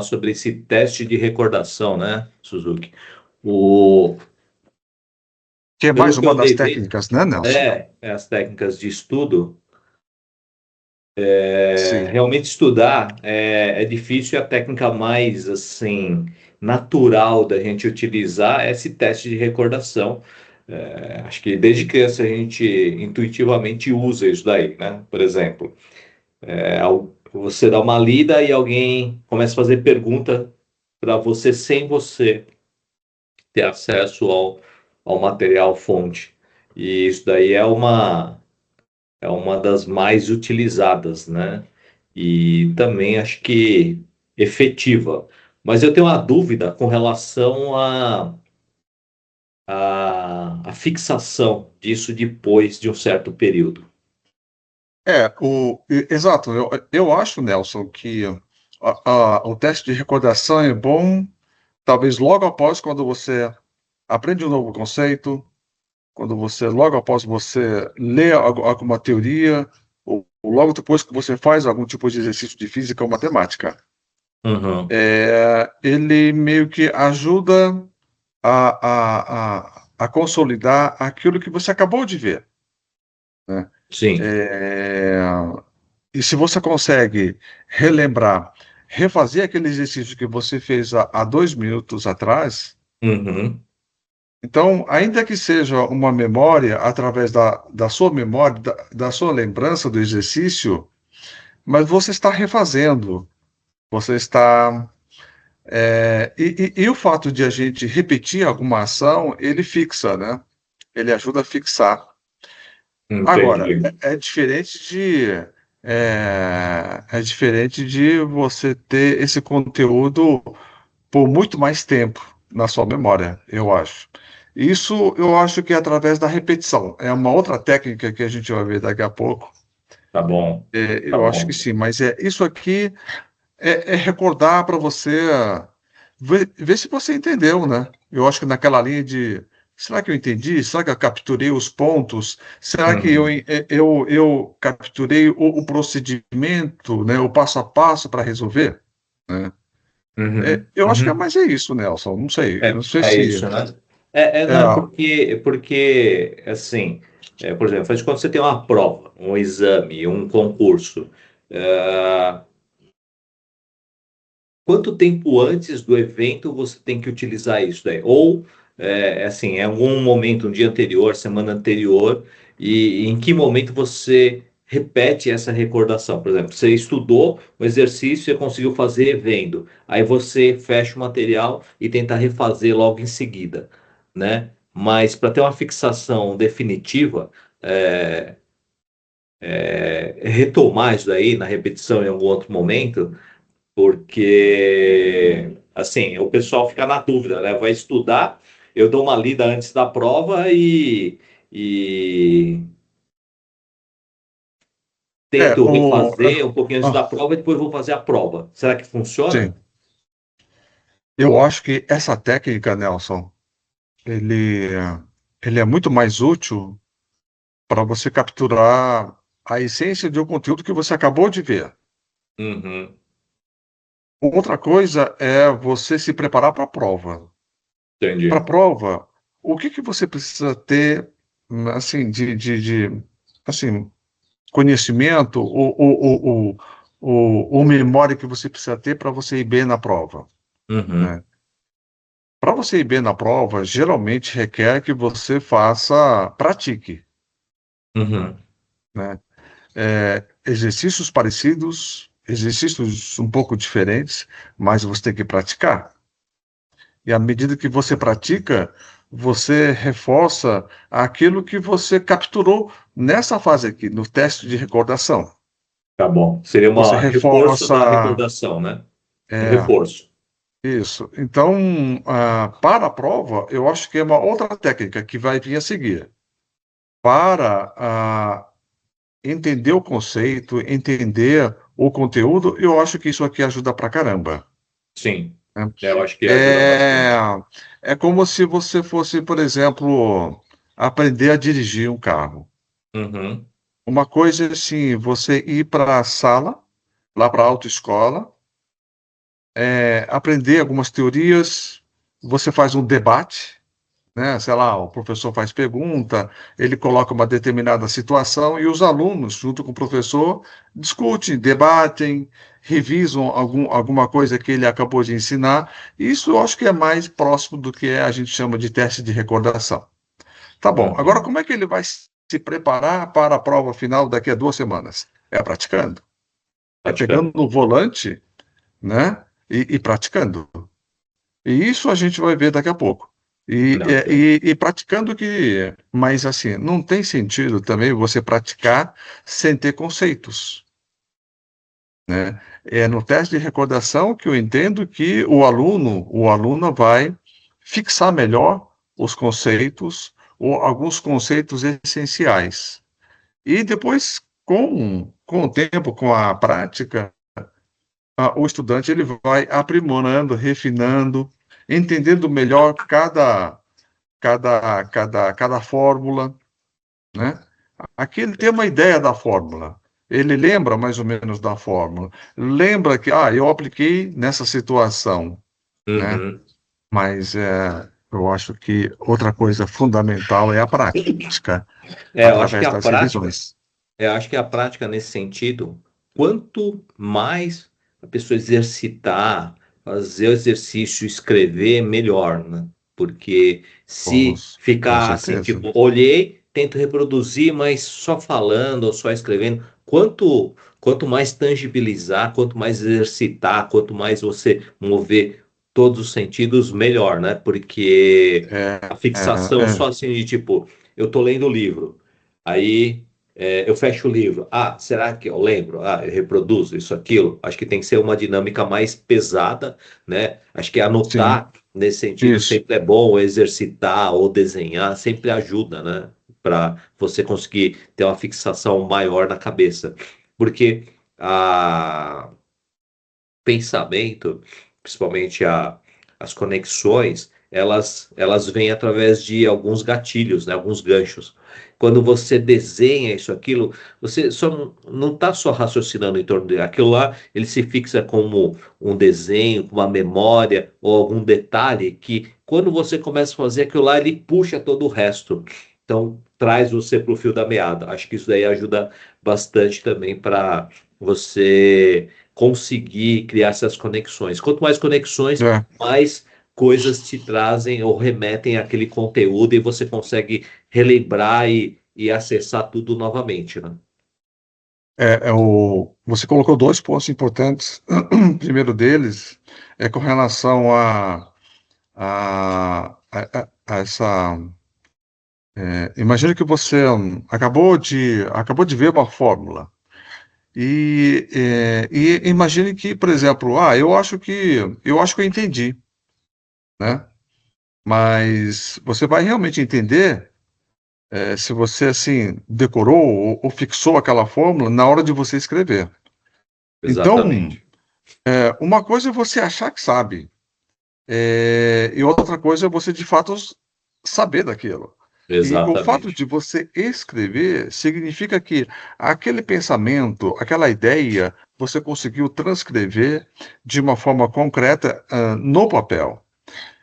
falar sobre esse teste de recordação, né, Suzuki? O, Que é pelo mais que eu uma das andei vendo, técnicas, né, Nelson? as técnicas de estudo, Sim. realmente estudar é difícil e a técnica mais, assim, natural da gente utilizar é esse teste de recordação. Acho que desde criança a gente intuitivamente usa isso daí, né? Por exemplo, você dá uma lida e alguém começa a fazer pergunta para você sem você ter acesso ao material fonte. E isso daí é uma das mais utilizadas, né? E também acho que efetiva. Mas eu tenho uma dúvida com relação à fixação disso depois de um certo período. Exato. Eu acho, Nelson, que o teste de recordação é bom, talvez logo após quando você aprende um novo conceito, quando você, logo após você lê alguma teoria, ou logo depois que você faz algum tipo de exercício de física ou matemática. Uhum. Ele meio que ajuda a consolidar aquilo que você acabou de ver, né? Sim. É, e se você consegue relembrar, refazer aquele exercício que você fez há 2 minutos atrás, Uhum. então, ainda que seja uma memória, através da sua memória, da sua lembrança do exercício, mas você está refazendo, você está. E o fato de a gente repetir alguma ação, ele fixa, né? Ele ajuda a fixar. Agora, Entendi. é diferente de você ter esse conteúdo por muito mais tempo na sua memória, eu acho. Isso eu acho que é através da repetição. É uma outra técnica que a gente vai ver daqui a pouco. Tá bom. Tá Eu acho que bom. sim, mas isso aqui é recordar para você ver se você entendeu, né? Eu acho que naquela linha de será que eu entendi? Será que eu capturei os pontos? Será que Uhum. eu capturei o procedimento, né? O passo a passo para resolver? Né? Uhum. Eu acho que Uhum. é isso, Nelson. Não sei. Eu não sei É se. isso, né? É, Não, porque assim, por exemplo, faz quando você tem uma prova, um exame, um concurso, é, quanto tempo antes do evento você tem que utilizar isso daí? Ou, assim, em algum momento, um dia anterior, semana anterior, e em que momento você repete essa recordação? Por exemplo, você estudou o exercício, você conseguiu fazer vendo, aí você fecha o material e tenta refazer logo em seguida, né? Mas para ter uma fixação definitiva, é, retomar isso daí na repetição em algum outro momento, porque assim, o pessoal fica na dúvida, né? Vai estudar, eu dou uma lida antes da prova e é, tento o, refazer um pouquinho antes da ah, prova e depois vou fazer a prova. Será que funciona? sim. Eu acho que essa técnica, Nelson, ele, ele é muito mais útil para você capturar a essência de um conteúdo que você acabou de ver. Uhum, Outra coisa é você se preparar para a prova. Para a entendi. prova, o que que você precisa ter, assim, assim, conhecimento ou memória que você precisa ter para você ir bem na prova, Uhum, né? Para você ir bem na prova, geralmente requer que você pratique, uhum, né? Exercícios parecidos, exercícios um pouco diferentes, mas você tem que praticar. E à medida que você pratica, você reforça aquilo que você capturou nessa fase aqui, no teste de recordação. tá bom. Seria Você um reforço da reforça. recordação, né? Um É, reforço. isso. Então, para a prova, eu acho que é uma outra técnica que vai vir a seguir. Para entender o conceito, entender o conteúdo, eu acho que isso aqui ajuda pra caramba, Sim, né? eu acho que ajuda É, bastante. é como se você fosse, por exemplo, aprender a dirigir um carro. Uhum, Uma coisa é assim, você ir para a sala, lá para a autoescola, aprender algumas teorias, você faz um debate, né? Sei lá, o professor faz pergunta, ele coloca uma determinada situação e os alunos, junto com o professor, discutem, debatem, revisam alguma coisa que ele acabou de ensinar. Isso eu acho que é mais próximo do que a gente chama de teste de recordação. Tá bom, agora Uhum. como é que ele vai se preparar para a prova final daqui a 2 semanas? É praticando, é pegando Praticando. no volante, né? E praticando. E isso a gente vai ver daqui a pouco. Não, sim. E praticando que, mas assim, não tem sentido também você praticar sem ter conceitos, né? É no teste de recordação que eu entendo que o aluno vai fixar melhor os conceitos ou alguns conceitos essenciais. E depois, com o tempo, com a prática, o estudante ele vai aprimorando, refinando, entendendo melhor cada fórmula, né? Aqui ele tem uma ideia da fórmula. Ele lembra mais ou menos da fórmula. Lembra que, eu apliquei nessa situação, né? Uhum. Mas eu acho que outra coisa fundamental é a prática, Eu acho que através a das prática, revisões. eu acho que a prática nesse sentido, quanto mais a pessoa exercitar, fazer o exercício, escrever, melhor, né? Porque se Com ficar assim, certeza. tipo, olhei, tento reproduzir, mas só falando ou só escrevendo, quanto mais tangibilizar, quanto mais exercitar, quanto mais você mover todos os sentidos, melhor, né? Porque É, a é, fixação é, só assim de tipo, eu tô lendo o livro. Aí eu fecho o livro. Ah, será que eu lembro? Ah, eu reproduzo isso, aquilo. Acho que tem que ser uma dinâmica mais pesada, né? Acho que sim, anotar nesse sentido isso. sempre é bom, exercitar ou desenhar sempre ajuda, né? Para você conseguir ter uma fixação maior na cabeça. Porque a pensamento, principalmente as conexões, elas vêm através de alguns gatilhos, né, alguns ganchos. Quando você desenha isso, aquilo, você só não está só raciocinando em torno de aquilo lá, ele se fixa como um desenho, uma memória ou algum detalhe que, quando você começa a fazer aquilo lá, ele puxa todo o resto. Então, traz você para o fio da meada. Acho que isso daí ajuda bastante também para você conseguir criar essas conexões. Quanto mais conexões, É, mais coisas te trazem ou remetem àquele conteúdo e você consegue relembrar e acessar tudo novamente, né? você colocou dois pontos importantes. O primeiro deles é com relação a essa. Imagina que você acabou de ver uma fórmula. E imagine que, por exemplo, eu acho que eu entendi, né? Mas você vai realmente entender se você assim decorou ou fixou aquela fórmula na hora de você escrever. Então, Exatamente. uma coisa é você achar que sabe, e outra coisa é você de fato saber daquilo. E o fato Exatamente. de você escrever significa que aquele pensamento, aquela ideia, você conseguiu transcrever de uma forma concreta, no papel.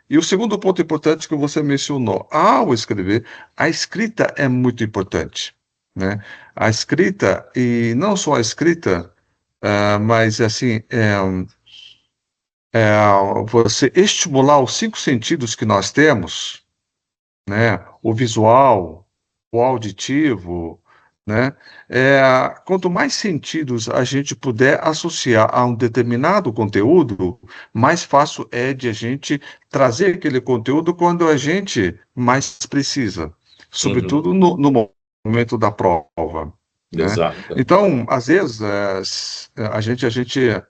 E o segundo ponto importante que você mencionou, ao escrever, a escrita é muito importante, né? A escrita, e não só a escrita, mas assim, você estimular os cinco sentidos que nós temos, né? O visual, o auditivo, né? Quanto mais sentidos a gente puder associar a um determinado conteúdo, mais fácil é de a gente trazer aquele conteúdo quando a gente mais precisa, Uhum. sobretudo no momento da prova. Né? Exato. Então, às vezes,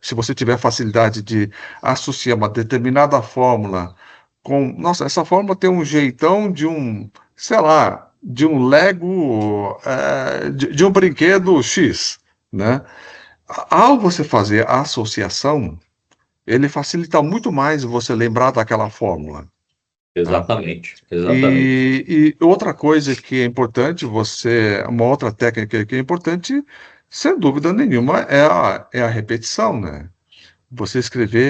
se você tiver facilidade de associar uma determinada fórmula nossa, essa fórmula tem um jeitão de sei lá, de um Lego, de um brinquedo X, né? Ao você fazer a associação, ele facilita muito mais você lembrar daquela fórmula, tá? Exatamente. Exatamente. E outra coisa que é importante, uma outra técnica que é importante, sem dúvida nenhuma, é a repetição, né? Você escrever